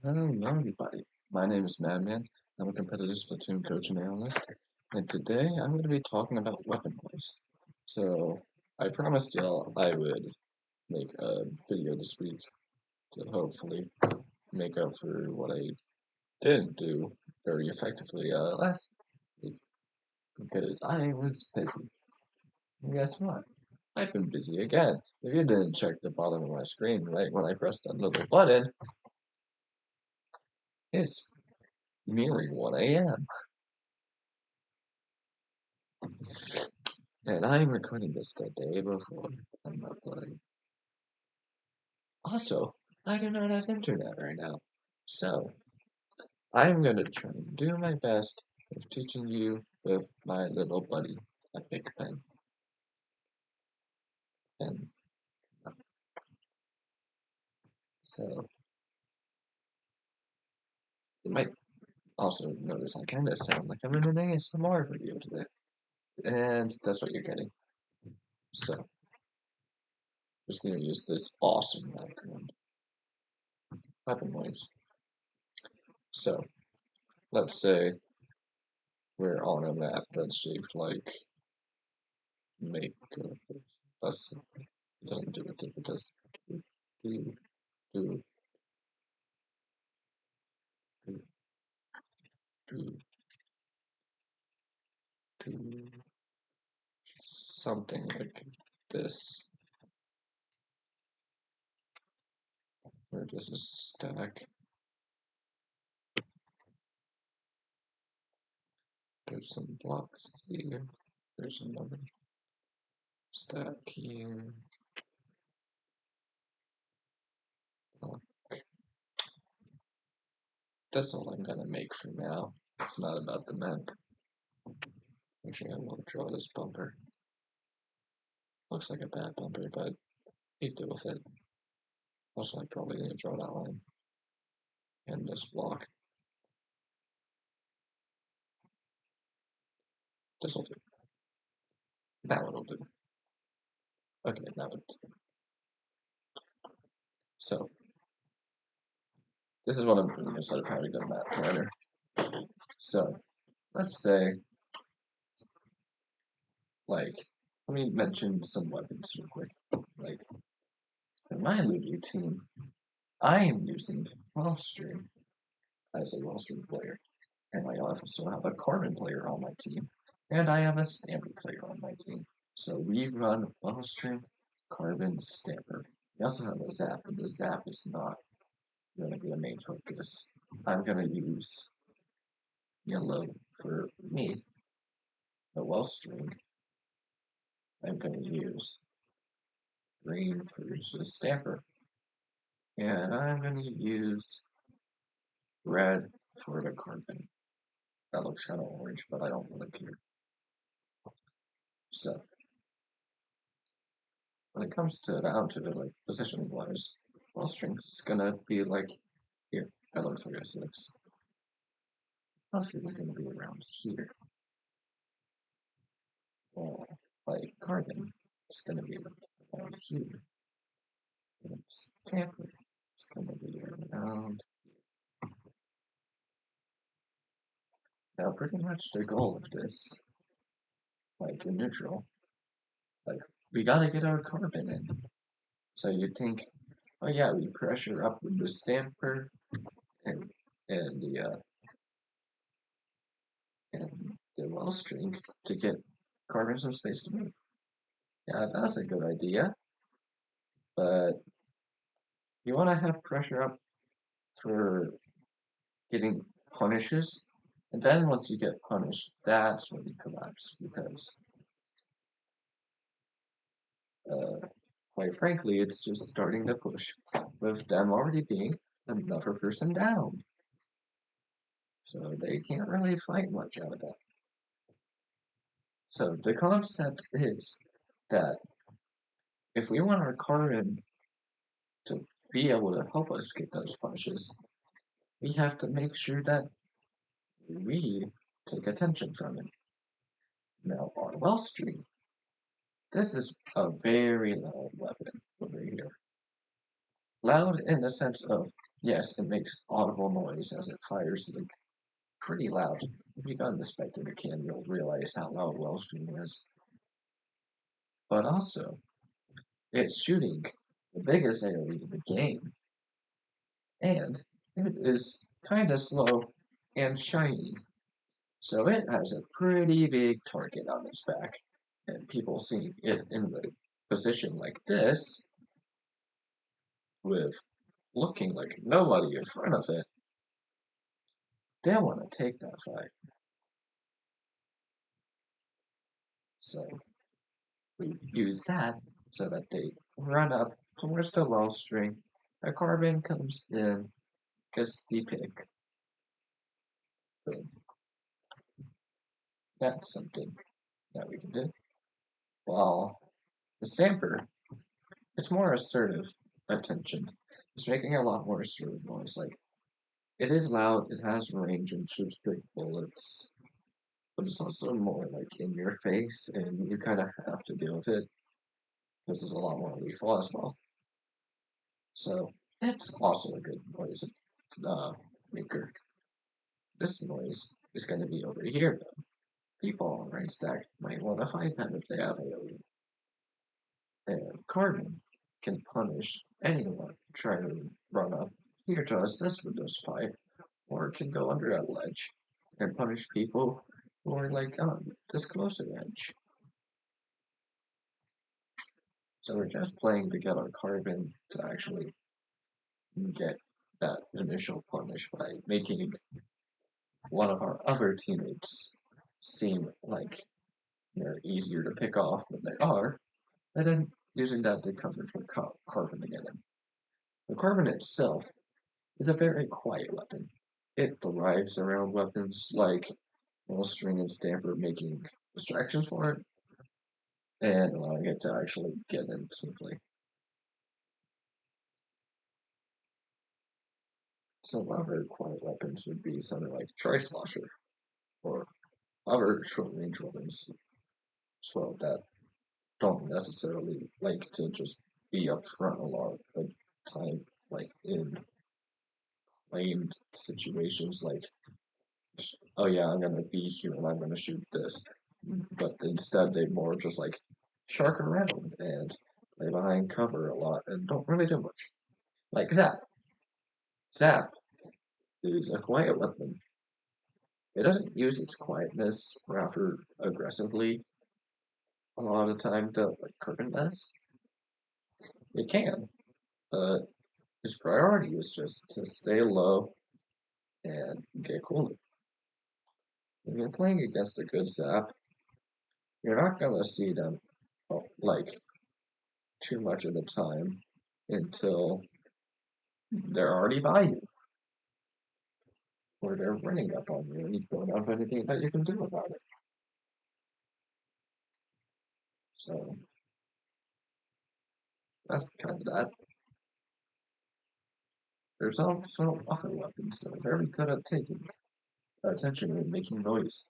Hello, everybody. My name is Madman. I'm a competitive Splatoon coach and analyst, and today I'm going to be talking about weapon wars. So, I promised y'all I would make a video this week to hopefully make up for what I didn't do very effectively last week because I was busy. And guess what? I've been busy again. If you didn't check the bottom of my screen right when I pressed that little button, it's nearing 1 a.m. And I'm recording this the day before I'm uploading. Also, I do not have internet right now. So, I'm going to try and do my best of teaching you with my little buddy, a big pen. And so, you might also notice I kind of sound like I'm in an ASMR video today. And that's what you're getting. So, just going to use this awesome background. Weapon wise. So, let's say we're on a map that's shaped like make us. It doesn't do it. It does do do do do do something like this. Where does a stack? There's some blocks here. There's another stack here. Block. That's all I'm gonna make for now. It's not about the map. Actually, I won't draw this bumper. Looks like a bad bumper, but you deal with it. Also, I'm probably gonna draw that line and this block. This will do. That one will do. Okay, now it's so. This is what I'm doing instead of having a map planner. So let's say, like, let me mention some weapons real quick. Like, in my Lulu team, I am using Wellstream as a Wellstream player, and I also have a Carbon player on my team, and I have a Stamper player on my team. So we run Wellstream, Carbon, Stamper. We also have a Zap, but the Zap is not going to be a main focus. I'm going to use Yellow for me, the Wellstream. I'm going to use green for the stamper. And I'm going to use red for the carbon. That looks kind of orange, but I don't really care. So, when it comes to down to like positioning wise, well, strength is going to be like here. That looks like a 6. Most really going to be around here. Well, like carbon, it's going to be like around here. And stamper, it's going to be around. Now, pretty much the goal of this, like in neutral, like we gotta get our carbon in. So you think, oh yeah, we pressure up with the stamper and and the uh, and the well string to get carbon some space to move. Yeah, that's a good idea. But you want to have pressure up for getting punishes, and then once you get punished, that's when you collapse because, quite frankly, it's just starting to push with them already being another person down. So they can't really fight much out of that. So the concept is that if we want our carbon to be able to help us get those punches, we have to make sure that we take attention from it. Now on Well Street, this is a very loud weapon over here. loud in the sense of, yes, it makes audible noise as it fires, like pretty loud. If you got an inspector the can, you'll realize how loud well streaming is. But also, it's shooting the biggest AoE in the game, and it is kind of slow and shiny. So it has a pretty big target on its back, and people seeing it in the position like this, with looking like nobody in front of it, they want to take that fight. So we use that so that they run up towards the well string. A carbon comes in, gets the pick. Boom. That's something that we can do. While the Stamper, it's more assertive attention. It's making a lot more assertive noise. Like, it is loud, it has range and shoots big bullets, but it's also more like in your face, and you kind of have to deal with it. This is a lot more lethal as well. So that's also a good noise uh, maker. This noise is going to be over here though. People on right stack might want to fight them if they have AoE. And Carbon can punish anyone trying to run up here to assist with this fight, or it can go under a ledge and punish people who are like on this closer edge. So we're just playing to get our Carbon to actually get that initial punish by making one of our other teammates seem like they're easier to pick off than they are, and then using that to cover for Carbon again. The Carbon itself is a very quiet weapon. It thrives around weapons like String and Stamper making distractions for it and allowing it to actually get in smoothly. Some other quiet weapons would be something like Tri-Slosher or other short-range weapons as well that don't necessarily like to just be up front a lot of time, like in claimed situations like, oh yeah, I'm gonna be here and I'm gonna shoot this. But instead they more just like shark around and play behind cover a lot and don't really do much. Like Zap. Zap is a quiet weapon. It doesn't use its quietness rather aggressively a lot of the time to like Kirkin does. It can, but its priority is just to stay low and get cooled. When you're playing against a good Zap, you're not gonna see them like too much of the time until they're already by you or they're running up on you and you don't have anything that you can do about it. So that's kind of that. There's also other weapons that are very good at taking attention and making noise,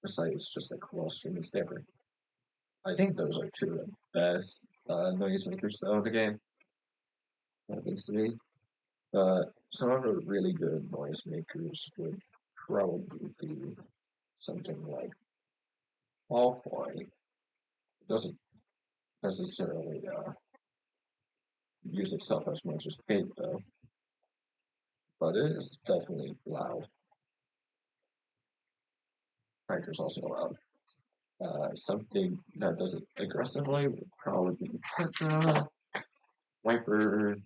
besides just like wall string and stamper. I think those are two of the best noise makers though in the game. That thinks to me. Some of the really good noise makers would probably be something like Ballpoint. It doesn't necessarily use itself as much as Fate though, but it is definitely loud. Nitro's also loud. Something that does it aggressively would probably be Tetra, Viper,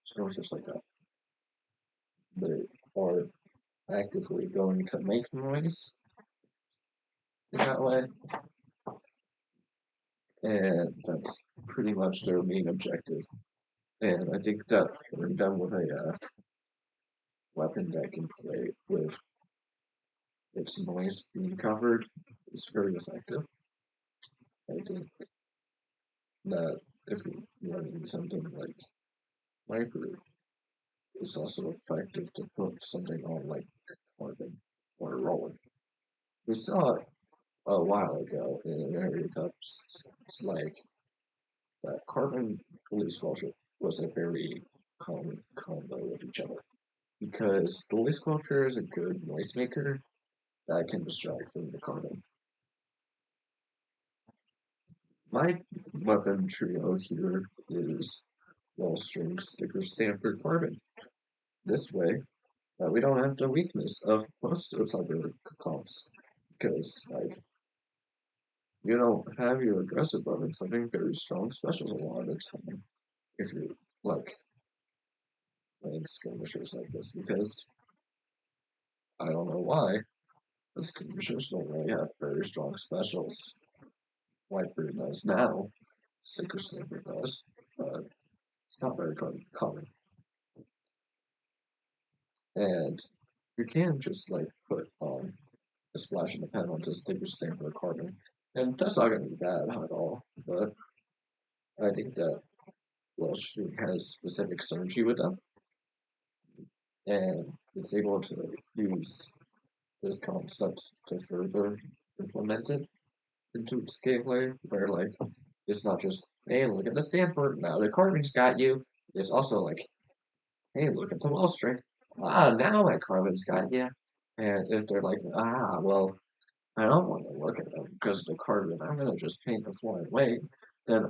skills just like that. They are actively going to make noise in that way, and that's pretty much their main objective. And I think that pairing them with a weapon that can play with its noise being covered is very effective. I think that if you're running something like Viper, it's also effective to put something on like Carbon or Roller. We saw it a while ago in an area cups. It's like that Carbon police culture was a very combo with each other because the voice culture is a good noisemaker that can distract from the carbon. My weapon trio here is wall-string, sticker, Stanford, carbon. This way, we don't have the weakness of most of other comps because, like, you don't have your aggressive weapons having very strong specials a lot of the time if you're like playing skirmishers like this because I don't know why, but skirmishers don't really have very strong specials. Whitebeard does now, Sticker Sniper does, but it's not very common. And you can just like put a splash in the pen onto Sticker Sniper carbon, and that's not going to be bad at all. But I think that Welsh has specific synergy with them, and it's able to use this concept to further implement it into its gameplay, where like it's not just hey look at the Stanford now the carbon's got you. It's also like hey look at the wellstring. Ah now my carbon's got you. And if they're like well I don't want to look at them because of the carbon I'm gonna just paint a flying wing. Then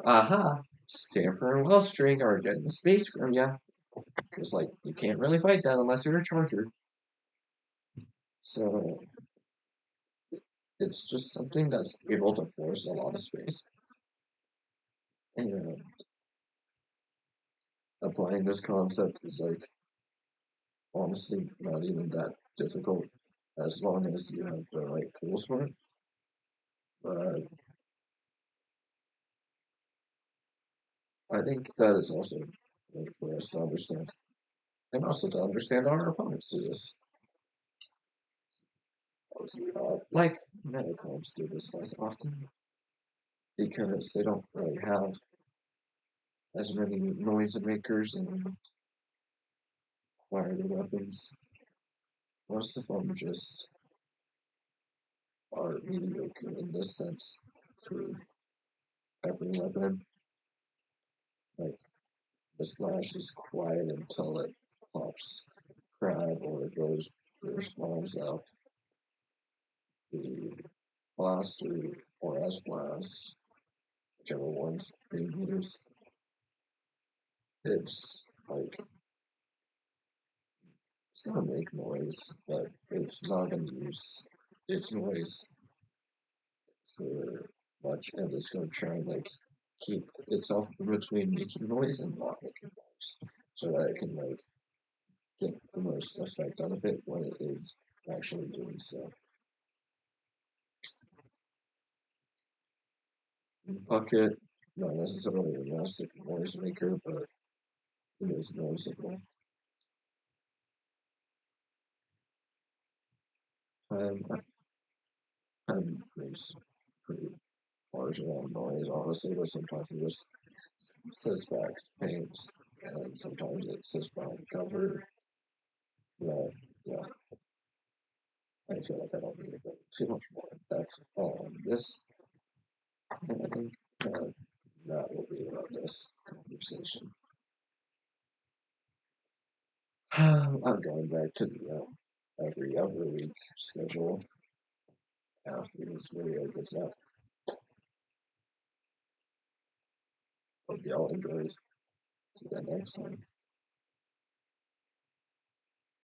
Stanford and wellstring are getting the space from you because like you can't really fight that unless you're a charger. So it's just something that's able to force a lot of space. And applying this concept is like honestly not even that difficult as long as you have the right tools for it. But I think that is also for us to understand and also to understand our opponents do this. Like metacoms do this less often because they don't really have as many noise makers and quieter weapons. Most of them just are mediocre in this sense for every weapon. Like the splash is quiet until it pops crab or it goes or spawns out the blaster or as blast, whichever one's being used. It's like it's gonna make noise, but it's not gonna use its noise for much, and it's gonna try and like keep itself between making noise and not making noise, so that it can like get the most effect out of it when it is actually doing so. Bucket, not necessarily a massive noise maker, but it is noticeable. Um, time makes pretty large amount of noise, honestly, but sometimes it just says facts, paints, and sometimes it says brown cover. Yeah, yeah, I feel like I don't need to go too much more depth on this. And I think that will be about this conversation. I'm going back to the every other week schedule after this video gets out. Hope y'all enjoyed. See you next time.